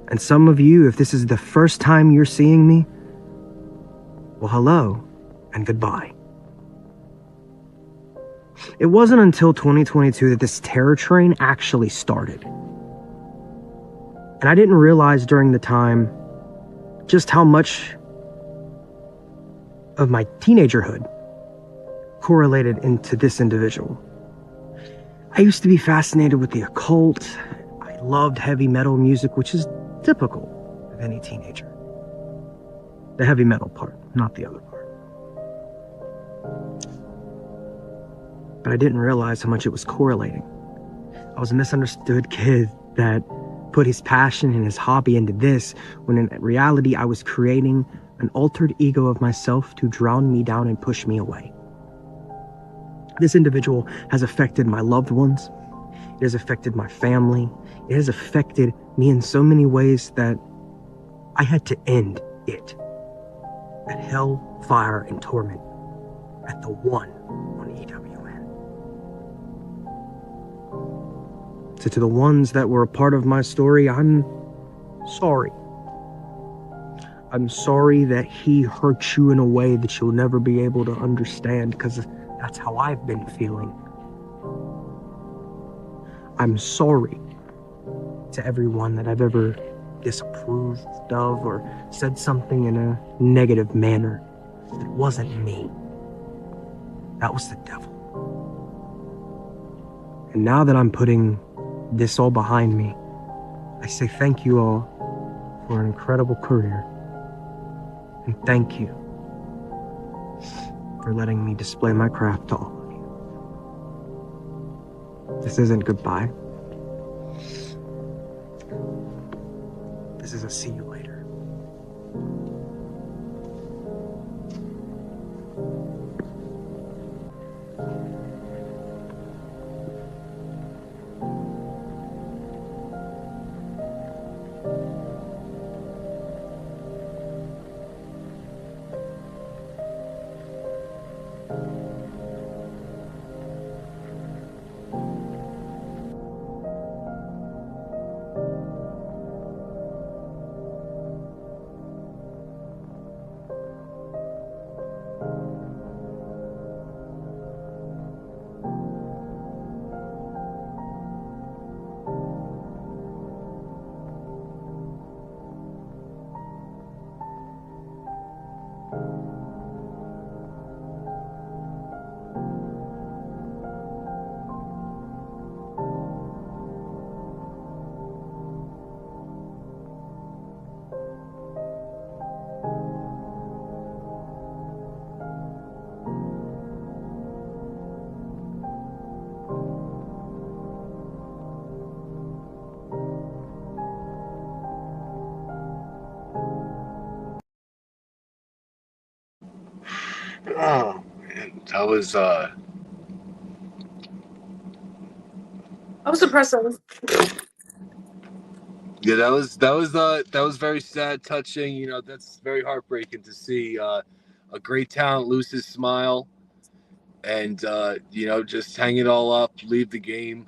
And some of you, if this is the first time you're seeing me, well, hello and goodbye. It wasn't until 2022 that this terror train actually started. And I didn't realize during the time just how much of my teenagerhood correlated into this individual. I used to be fascinated with the occult. I loved heavy metal music, which is typical of any teenager. The heavy metal part, not the other part. But I didn't realize how much it was correlating. I was a misunderstood kid that put his passion and his hobby into this, when in reality I was creating an altered ego of myself to drown me down and push me away. This individual has affected my loved ones. It has affected my family. It has affected me in so many ways that I had to end it. At hell, fire, and torment. At the one on EWN. So to the ones that were a part of my story, I'm sorry. I'm sorry that he hurt you in a way that you'll never be able to understand, because that's how I've been feeling. I'm sorry to everyone that I've ever disapproved of or said something in a negative manner. It wasn't me. That was the devil. And now that I'm putting this all behind me, I say thank you all for an incredible career. And thank you for letting me display my craft to all of you. This isn't goodbye. This is a see you later. Oh man, that was That was depressing. yeah, that was very sad, touching. You know, that's very heartbreaking to see a great talent lose his smile and you know, just hang it all up, leave the game.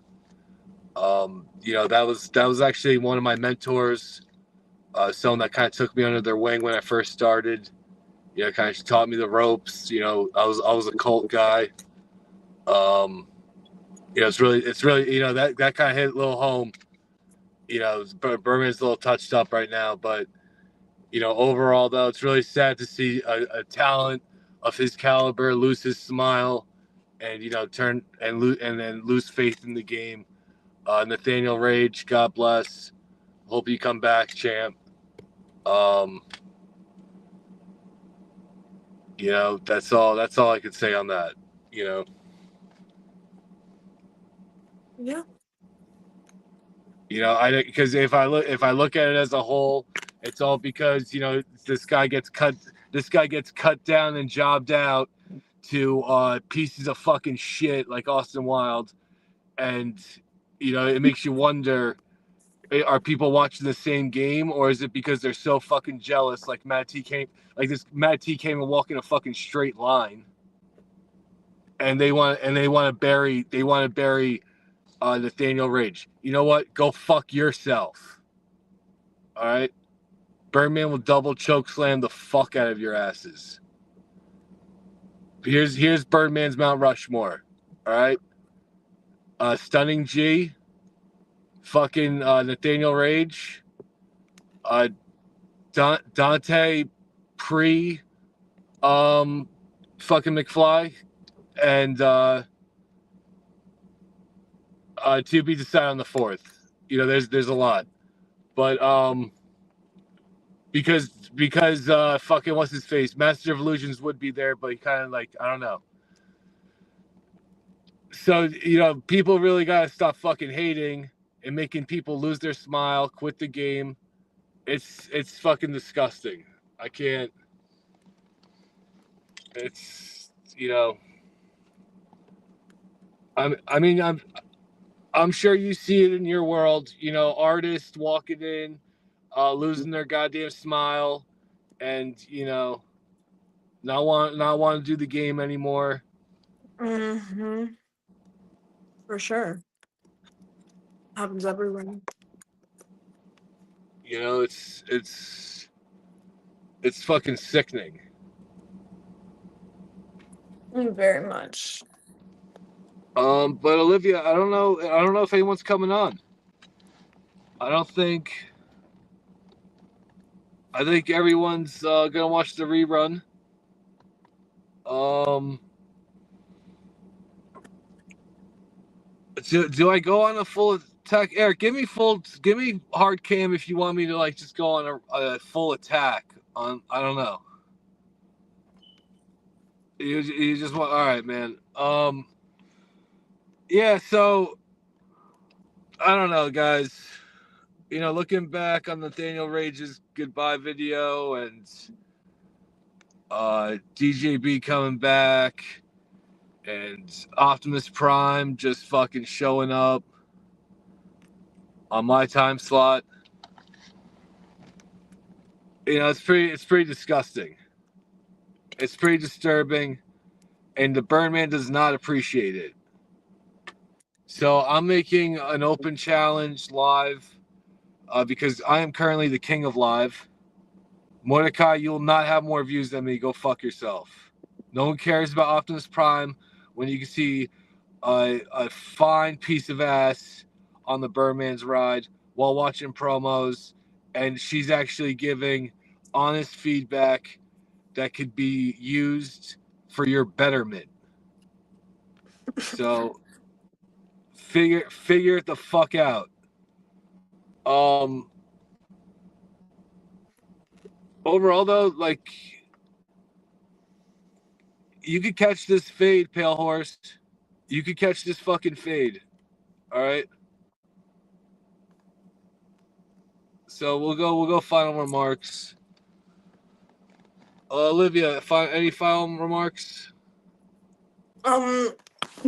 You know, that was actually one of my mentors, someone that kind of took me under their wing when I first started. You know, kind of taught me the ropes. You know, I was a cult guy. Um, you know, it's really you know, that kind of hit a little home. You know, Birdman's a little touched up right now, but you know, overall though, it's really sad to see a talent of his caliber lose his smile and you know turn and then lose faith in the game. Nathaniel Rage, God bless. Hope you come back, champ. Um, you know, that's all I could say on that. You know. Yeah. You know, I because if I look at it as a whole, it's all because you know this guy gets cut down and jobbed out to pieces of fucking shit like Austin Wild, and you know it makes you wonder: are people watching the same game, or is it because they're so fucking jealous? Like Matt T came and walk in a fucking straight line, and they want to bury Nathaniel Rage. You know what? Go fuck yourself. All right. Birdman will double choke slam the fuck out of your asses. Here's Birdman's Mount Rushmore. All right. Stunning G. Fucking Nathaniel Rage. Dante Pre. Fucking McFly. And to be decided on the 4th. You know, there's a lot. But because fucking what's his face, Master of Illusions would be there, but he kind of like, I don't know. So you know, people really gotta stop fucking hating and making people lose their smile, quit the game. It's fucking disgusting. I can't. It's you know. I'm sure you see it in your world. You know, artists walking in, losing their goddamn smile, and you know, not want to do the game anymore. Mm-hmm. For sure. Happens everywhere. You know, it's fucking sickening. Very much. But Olivia, I don't know if anyone's coming on. I think everyone's gonna watch the rerun. Do I go on a full attack? Eric, give me hard cam if you want me to like just go on a full attack on. I don't know. You just want, all right, man. Yeah. So I don't know, guys. You know, looking back on Nathaniel Rage's goodbye video and DJB coming back and Optimus Prime just fucking showing up on my time slot. You know, it's pretty disgusting. It's pretty disturbing, and the Birdman does not appreciate it. So I'm making an open challenge live because I am currently the king of live. Mordecai, you will not have more views than me. Go fuck yourself. No one cares about Optimus Prime when you can see a fine piece of ass on the Birdman's ride while watching promos, and she's actually giving honest feedback that could be used for your betterment. So figure it the fuck out. Overall though, like, you could catch this fade, Pale Horse. You could catch this fucking fade. All right. So we'll go final remarks. Olivia, any final remarks?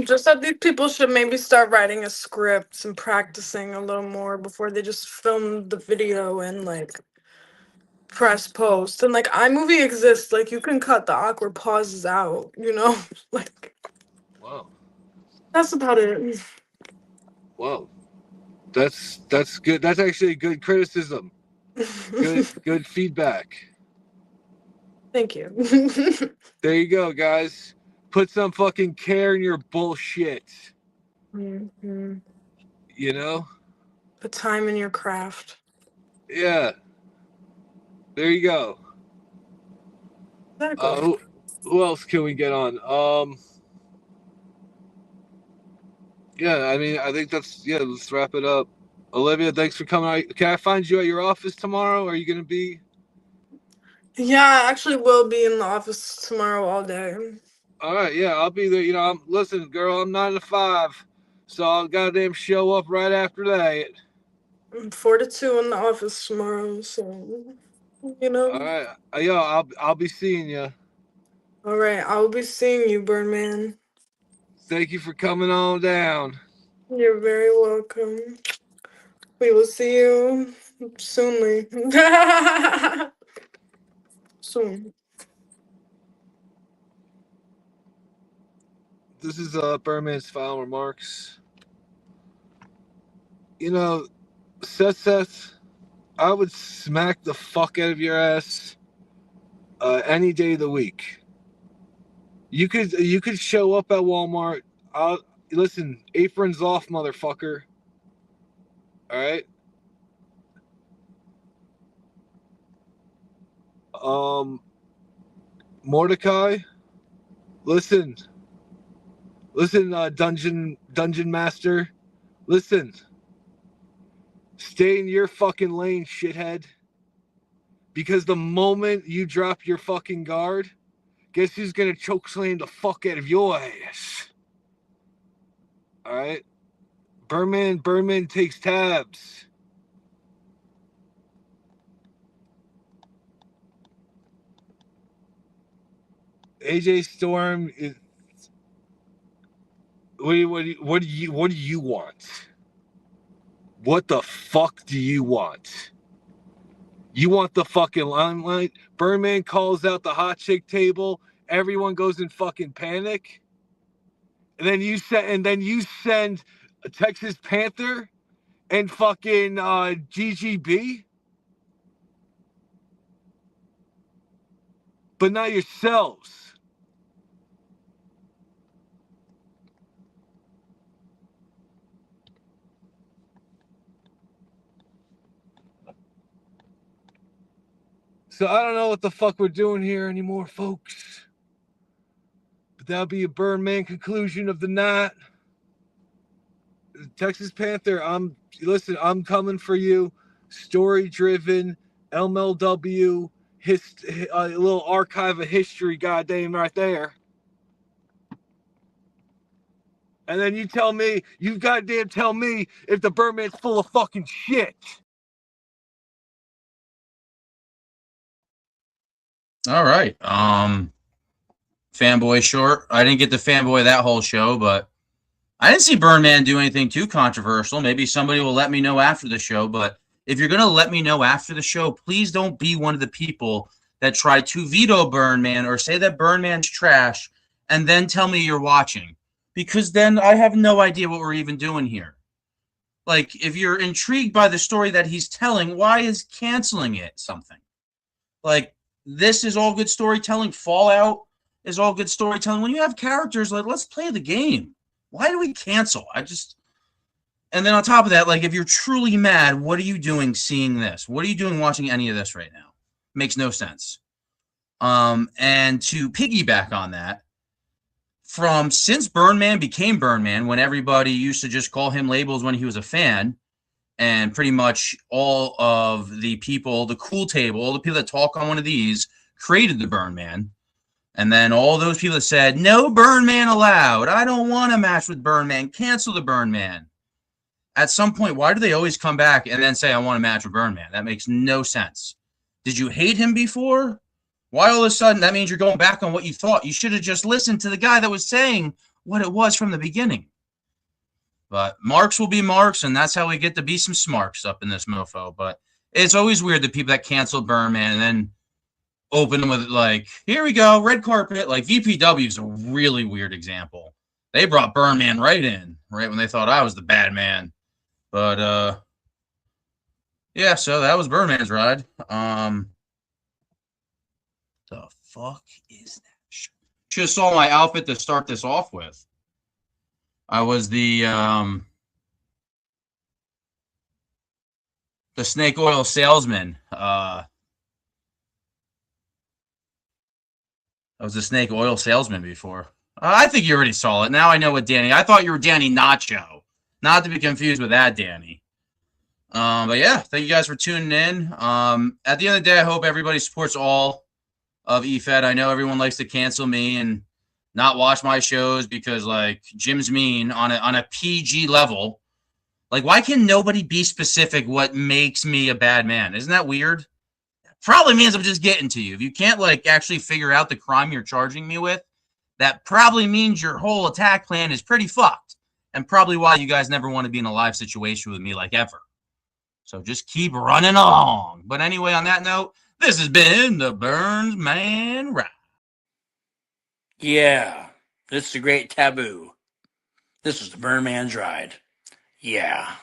Just that these people should maybe start writing a script and practicing a little more before they just film the video and like press post. And like iMovie exists, like you can cut the awkward pauses out, you know? Like Wow. that's about it. Wow. That's good. That's actually good criticism. Good feedback. Thank you. There you go, guys. Put some fucking care in your bullshit. Mm-hmm. You know? Put time in your craft. Yeah. There you go. Exactly. Who else can we get on? Yeah, I mean, I think let's wrap it up. Olivia, thanks for coming out. Can I find you at your office tomorrow? Are you going to be? Yeah, I actually will be in the office tomorrow all day. All right, yeah, I'll be there. You know, listen, girl, I'm 9 to 5, so I'll goddamn show up right after that. I'm 4 to 2 in the office tomorrow, so you know. All right, yo, I'll be seeing you. All right, I will be seeing you, Birdman. Thank you for coming on down. You're very welcome. We will see you soonly. Soon. This is Birdman's final remarks. You know, Seth, I would smack the fuck out of your ass any day of the week. You could show up at Walmart. Listen, aprons off, motherfucker. All right. Mordecai, listen, dungeon master, listen. Stay in your fucking lane, shithead. Because the moment you drop your fucking guard, guess who's gonna chokeslam the fuck out of your ass? All right. Berman takes tabs. AJ Storm is. What do you want? What the fuck do you want? You want the fucking limelight? Birdman calls out the hot chick table. Everyone goes in fucking panic. And then you send a Texas Panther and fucking GGB. But not yourselves. So I don't know what the fuck we're doing here anymore, folks. But that'll be a Birdman conclusion of the night. Texas Panther, I'm coming for you. Story-driven, MLW, a little archive of history, goddamn right there. And then you goddamn tell me if the Birdman's full of fucking shit. All right. Fanboy short. I didn't get to fanboy that whole show, but I didn't see Birdman do anything too controversial. Maybe somebody will let me know after the show, but if you're going to let me know after the show, please don't be one of the people that try to veto Birdman or say that Birdman's trash and then tell me you're watching, because then I have no idea what we're even doing here. Like, if you're intrigued by the story that he's telling, why is canceling it something? Like, this is all good storytelling. Fallout is all good storytelling. When you have characters, like, let's play the game. Why do we cancel? And then on top of that, like, if you're truly mad, what are you doing seeing this? What are you doing watching any of this right now? Makes no sense. And to piggyback on that, since Birdman became Birdman, when everybody used to just call him labels when he was a fan, and pretty much all of the people, the cool table, all the people that talk on one of these created the Birdman. And then all those people that said, no Birdman allowed. I don't want to match with Birdman. Cancel the Birdman. At some point, why do they always come back and then say, I want to match with Birdman? That makes no sense. Did you hate him before? Why all of a sudden that means you're going back on what you thought? You should have just listened to the guy that was saying what it was from the beginning. But marks will be marks, and that's how we get to be some smarks up in this mofo. But it's always weird that people that cancel Burn Man and then open with like, here we go, red carpet. Like VPW is a really weird example. They brought Burn Man right in, right when they thought I was the bad man. But yeah, so that was Burn Man's ride. The fuck is that? Should have saw my outfit to start this off with. I was the snake oil salesman. I was a snake oil salesman before. I think you already saw it. Now I know what Danny. I thought you were Danny Nacho, not to be confused with that Danny. But yeah, thank you guys for tuning in. At the end of the day, I hope everybody supports all of EFED. I know everyone likes to cancel me and not watch my shows because like Jim's mean on a PG level. Like, why can nobody be specific what makes me a bad man? Isn't that weird? Probably means I'm just getting to you. If you can't like actually figure out the crime you're charging me with, that probably means your whole attack plan is pretty fucked. And probably why you guys never want to be in a live situation with me like ever. So just keep running along. But anyway, on that note, this has been the Burns Man Ride. Yeah, this is a great taboo. This is the Burn Man's Ride. Yeah.